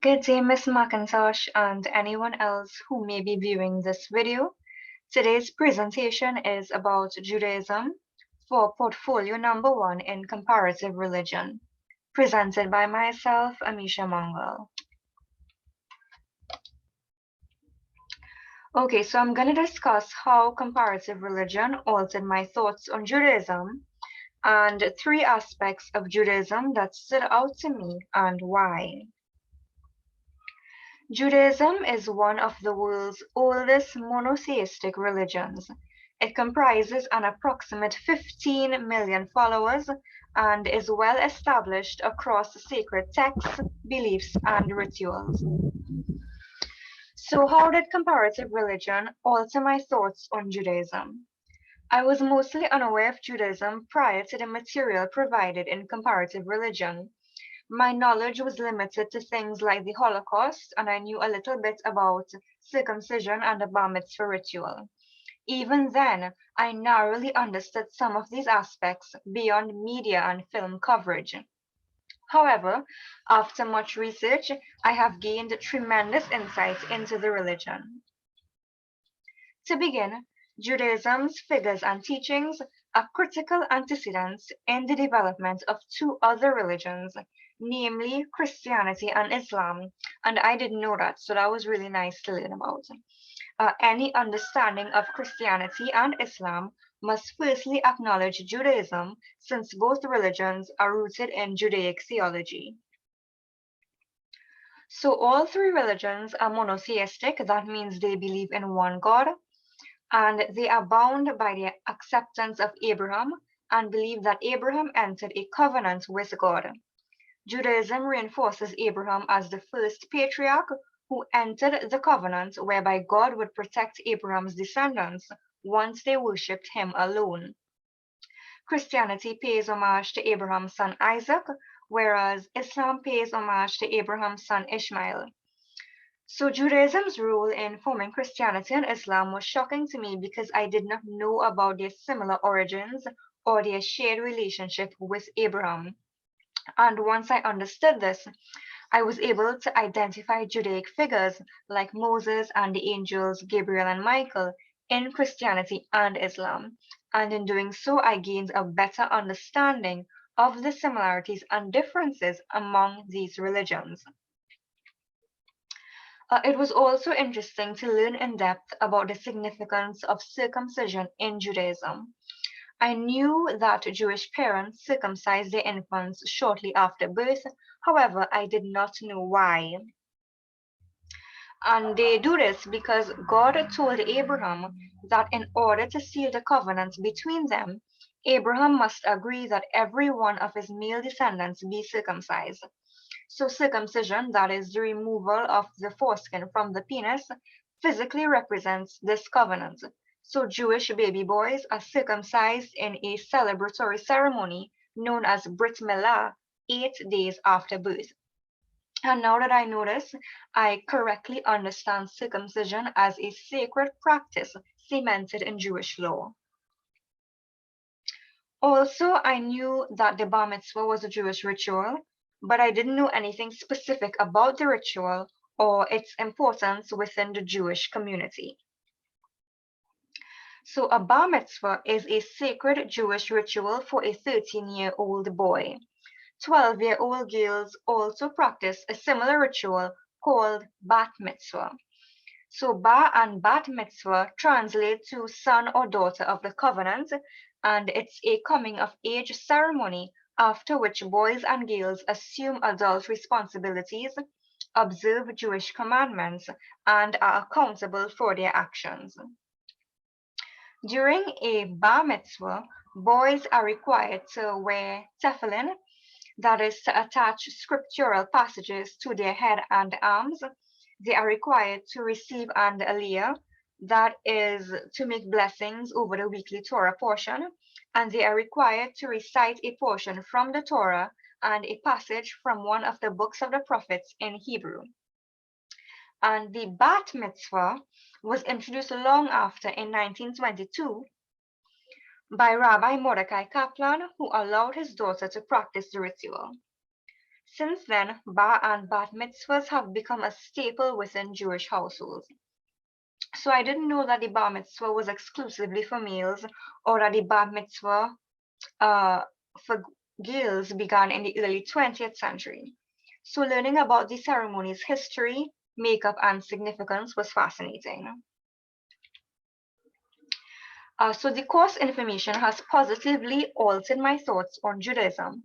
Good day, Miss McIntosh, and anyone else who may be viewing this video. Today's presentation is about Judaism for portfolio number 1 in comparative religion, presented by myself, Amisha Mangal. Okay, so I'm going to discuss how comparative religion altered my thoughts on Judaism and 3 aspects of Judaism that stood out to me and why. Judaism is one of the world's oldest monotheistic religions. It comprises an approximate 15 million followers and is well established across sacred texts, beliefs, and rituals. So, how did comparative religion alter my thoughts on Judaism? I was mostly unaware of Judaism prior to the material provided in comparative religion. My knowledge was limited to things like the Holocaust, and I knew a little bit about circumcision and the bar mitzvah ritual. Even then, I narrowly understood some of these aspects beyond media and film coverage. However, after much research, I have gained tremendous insight into the religion. To begin, Judaism's figures and teachings are critical antecedents in the development of 2 other religions, namely Christianity and Islam. And I didn't know that, so that was really nice to learn about. Any understanding of Christianity and Islam must firstly acknowledge Judaism, since both religions are rooted in Judaic theology. So all 3 religions are monotheistic, that means they believe in one God, and they are bound by the acceptance of Abraham and believe that Abraham entered a covenant with God. Judaism reinforces Abraham as the first patriarch who entered the covenant whereby God would protect Abraham's descendants once they worshipped him alone. Christianity pays homage to Abraham's son Isaac, whereas Islam pays homage to Abraham's son Ishmael. So Judaism's role in forming Christianity and Islam was shocking to me because I did not know about their similar origins or their shared relationship with Abraham. And once I understood this, I was able to identify Judaic figures like Moses and the angels Gabriel and Michael in Christianity and Islam. And in doing so, I gained a better understanding of the similarities and differences among these religions. It was also interesting to learn in depth about the significance of circumcision in Judaism. I knew that Jewish parents circumcised their infants shortly after birth, however, I did not know why. And they do this because God told Abraham that in order to seal the covenant between them, Abraham must agree that every one of his male descendants be circumcised. So circumcision, that is the removal of the foreskin from the penis, physically represents this covenant. So Jewish baby boys are circumcised in a celebratory ceremony known as Brit Milah 8 days after birth. And now that I know this, I correctly understand circumcision as a sacred practice cemented in Jewish law. Also, I knew that the bar mitzvah was a Jewish ritual, but I didn't know anything specific about the ritual or its importance within the Jewish community. So a bar mitzvah is a sacred Jewish ritual for a 13-year-old boy. 12-year-old girls also practice a similar ritual called bat mitzvah. So bar and bat mitzvah translate to son or daughter of the covenant, and it's a coming of age ceremony after which boys and girls assume adult responsibilities, observe Jewish commandments, and are accountable for their actions. During a bar mitzvah, boys are required to wear tefillin, that is to attach scriptural passages to their head and arms. They are required to receive an aliyah, that is to make blessings over the weekly Torah portion, and they are required to recite a portion from the Torah and a passage from one of the books of the prophets in Hebrew. And the bat mitzvah was introduced long after in 1922 by Rabbi Mordecai Kaplan, who allowed his daughter to practice the ritual. Since then, bar and bat mitzvahs have become a staple within Jewish households. So I didn't know that the bar mitzvah was exclusively for males, or that the bar mitzvah uh, for girls began in the early 20th century. So learning about the ceremony's history, makeup, and significance was fascinating. So the course information has positively altered my thoughts on Judaism.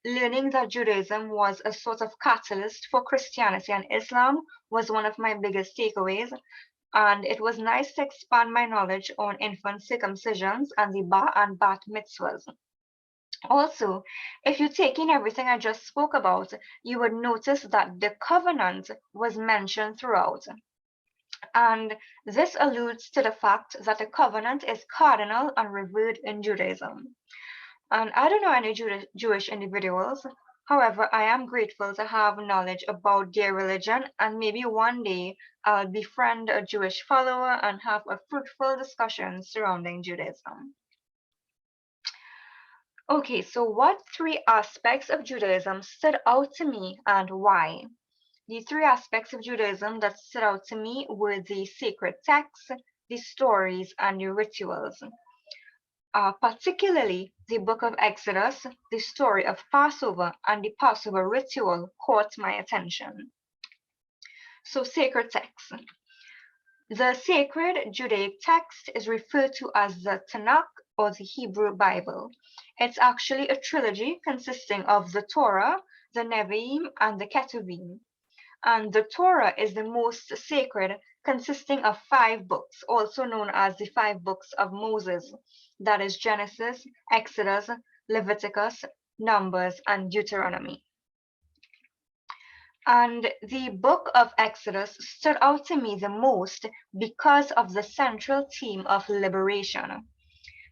Learning that Judaism was a sort of catalyst for Christianity and Islam was one of my biggest takeaways, and it was nice to expand my knowledge on infant circumcisions and the bar and bat mitzvahs. Also, if you take in everything I just spoke about, you would notice that the covenant was mentioned throughout. And this alludes to the fact that the covenant is cardinal and revered in Judaism. And I don't know any Jewish individuals. However, I am grateful to have knowledge about their religion, and maybe one day I'll befriend a Jewish follower and have a fruitful discussion surrounding Judaism. Okay, so what three aspects of Judaism stood out to me and why? The three aspects of Judaism that stood out to me were the sacred texts, the stories, and the rituals. Particularly the book of Exodus, the story of Passover, and the Passover ritual caught my attention. So, sacred texts. The sacred Judaic text is referred to as the Tanakh or the Hebrew Bible. It's actually a trilogy consisting of the Torah, the Nevi'im, and the Ketuvim. And the Torah is the most sacred, consisting of 5 books, also known as the 5 books of Moses. That is Genesis, Exodus, Leviticus, Numbers, and Deuteronomy. And the book of Exodus stood out to me the most because of the central theme of liberation.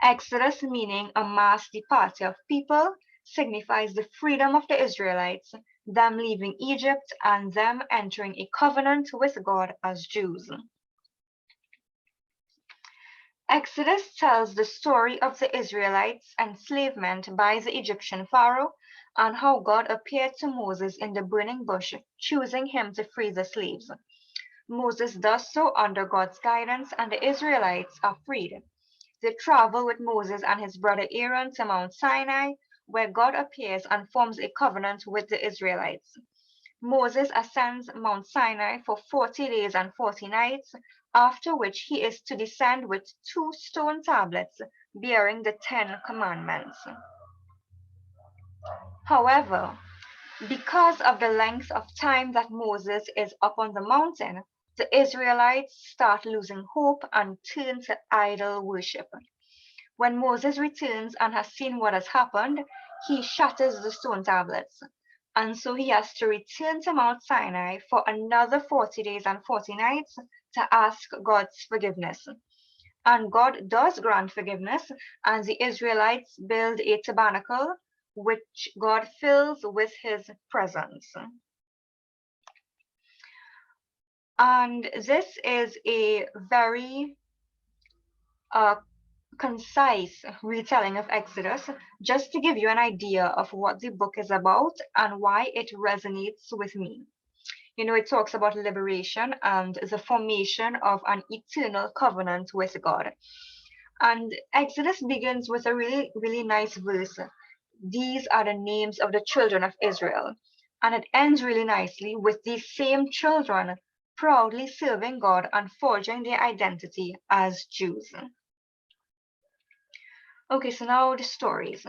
Exodus, meaning a mass departure of people, signifies the freedom of the Israelites, them leaving Egypt and them entering a covenant with God as Jews. Exodus tells the story of the Israelites' enslavement by the Egyptian Pharaoh and how God appeared to Moses in the burning bush, choosing him to free the slaves. Moses does so under God's guidance, and the Israelites are freed. They travel with Moses and his brother Aaron to Mount Sinai, where God appears and forms a covenant with the Israelites. Moses ascends Mount Sinai for 40 days and 40 nights, after which he is to descend with 2 stone tablets bearing the 10 commandments. However, because of the length of time that Moses is up on the mountain, the Israelites start losing hope and turn to idol worship. When Moses returns and has seen what has happened, he shatters the stone tablets. And so he has to return to Mount Sinai for another 40 days and 40 nights to ask God's forgiveness. And God does grant forgiveness, and the Israelites build a tabernacle which God fills with his presence. And this is a very concise retelling of Exodus, just to give you an idea of what the book is about and why it resonates with me. You know, it talks about liberation and the formation of an eternal covenant with God. And Exodus begins with a really, really nice verse. These are the names of the children of Israel. And it ends really nicely with these same children proudly serving God and forging their identity as Jews. Okay, so now the stories.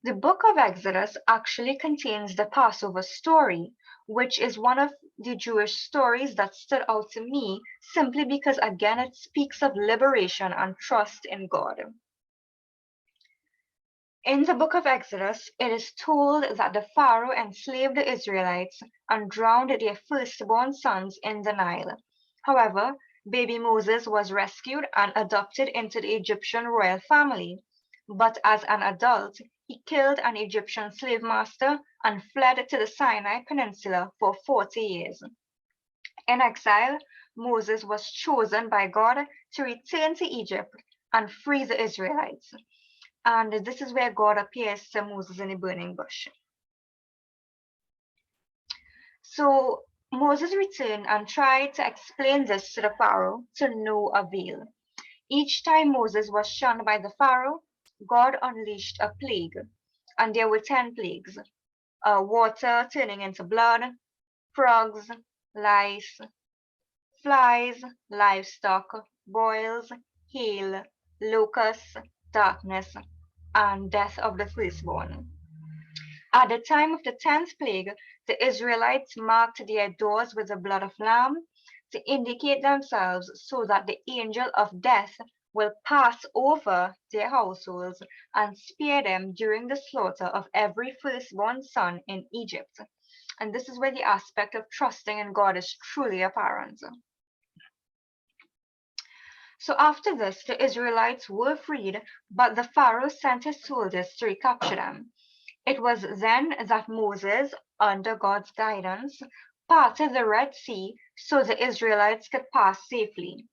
The book of Exodus actually contains the Passover story, which is one of the Jewish stories that stood out to me simply because, again, it speaks of liberation and trust in God. In the book of Exodus, it is told that the Pharaoh enslaved the Israelites and drowned their firstborn sons in the Nile. However, baby Moses was rescued and adopted into the Egyptian royal family. But as an adult, he killed an Egyptian slave master and fled to the Sinai Peninsula for 40 years. In exile, Moses was chosen by God to return to Egypt and free the Israelites. And this is where God appears to Moses in a burning bush. So Moses returned and tried to explain this to the Pharaoh to no avail. Each time Moses was shunned by the Pharaoh, God unleashed a plague, and there were 10 plagues: water turning into blood, frogs, lice, flies, livestock, boils, hail, locusts, darkness, and death of the firstborn. At the time of the 10th plague, the Israelites marked their doors with the blood of lamb to indicate themselves so that the angel of death will pass over their households and spare them during the slaughter of every firstborn son in Egypt. And this is where the aspect of trusting in God is truly apparent. So after this, the Israelites were freed, but the Pharaoh sent his soldiers to recapture them. It was then that Moses, under God's guidance, parted the Red Sea so the Israelites could pass safely.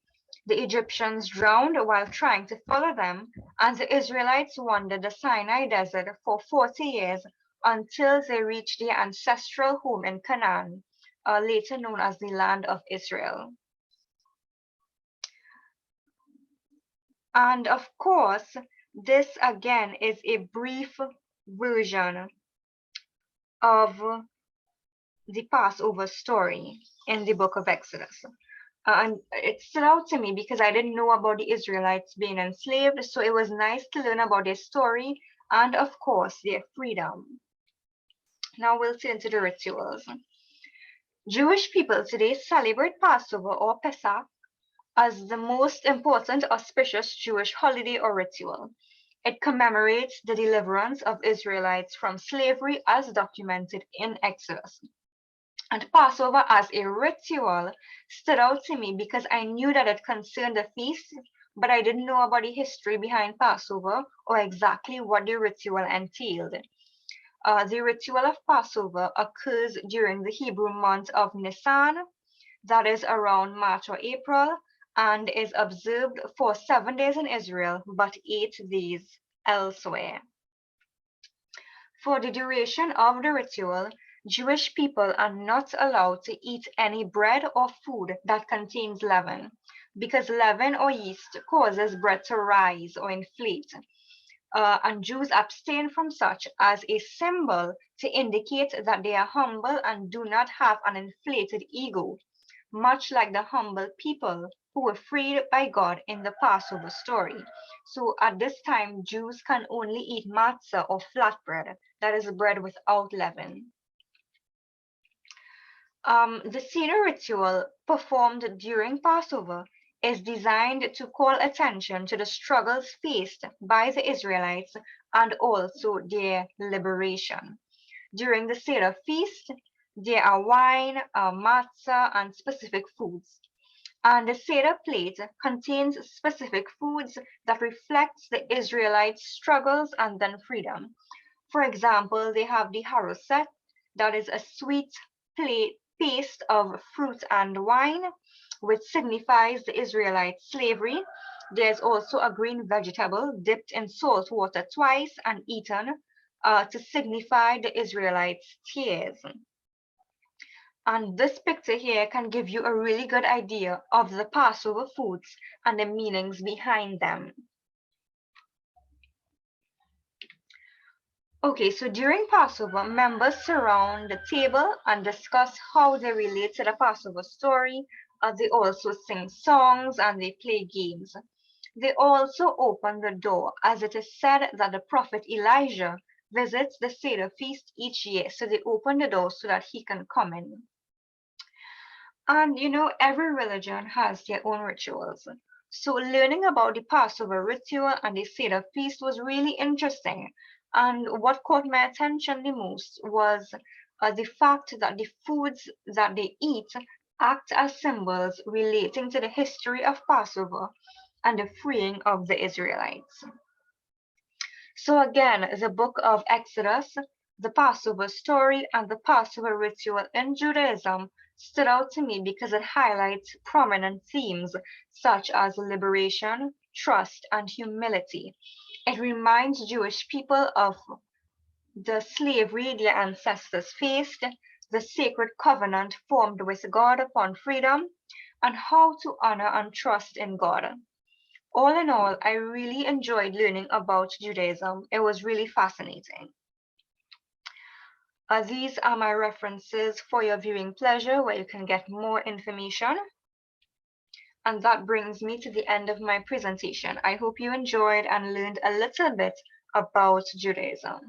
The Egyptians drowned while trying to follow them, and the Israelites wandered the Sinai Desert for 40 years until they reached their ancestral home in Canaan, later known as the land of Israel. And of course, this again is a brief version of the Passover story in the book of Exodus. And it stood out to me because I didn't know about the Israelites being enslaved, so it was nice to learn about their story and, of course, their freedom. Now we'll turn to the rituals. Jewish people today celebrate Passover or Pesach as the most important auspicious Jewish holiday or ritual. It commemorates the deliverance of Israelites from slavery as documented in Exodus. And Passover as a ritual stood out to me because I knew that it concerned the feast, but I didn't know about the history behind Passover or exactly what the ritual entailed. The ritual of Passover occurs during the Hebrew month of Nisan, that is around March or April, and is observed for 7 days in Israel, but 8 days elsewhere. For the duration of the ritual, Jewish people are not allowed to eat any bread or food that contains leaven, because leaven or yeast causes bread to rise or inflate. And Jews abstain from such as a symbol to indicate that they are humble and do not have an inflated ego, much like the humble people who were freed by God in the Passover story. So at this time, Jews can only eat matzah or flatbread, that is bread without leaven. The Seder ritual performed during Passover is designed to call attention to the struggles faced by the Israelites and also their liberation. During the Seder feast, there are wine, matzah, and specific foods. And the Seder plate contains specific foods that reflects the Israelites' struggles and then freedom. For example, they have the haroset, that is a sweet paste of fruit and wine, which signifies the Israelite slavery. There's also a green vegetable dipped in salt water twice and eaten to signify the Israelites' tears. And this picture here can give you a really good idea of the Passover foods and the meanings behind them. Okay, so during Passover, members surround the table and discuss how they relate to the Passover story. They also sing songs and they play games. They also open the door, as it is said that the prophet Elijah visits the Seder feast each year. So they open the door so that he can come in. And you know, every religion has their own rituals. So learning about the Passover ritual and the Seder feast was really interesting. And what caught my attention the most was the fact that the foods that they eat act as symbols relating to the history of Passover and the freeing of the Israelites. So again, the book of Exodus, the Passover story, and the Passover ritual in Judaism stood out to me because it highlights prominent themes such as liberation, trust, and humility. It reminds Jewish people of the slavery their ancestors faced, the sacred covenant formed with God upon freedom, and how to honor and trust in God. All in all, I really enjoyed learning about Judaism. It was really fascinating. These are my references for your viewing pleasure, where you can get more information. And that brings me to the end of my presentation. I hope you enjoyed and learned a little bit about Judaism.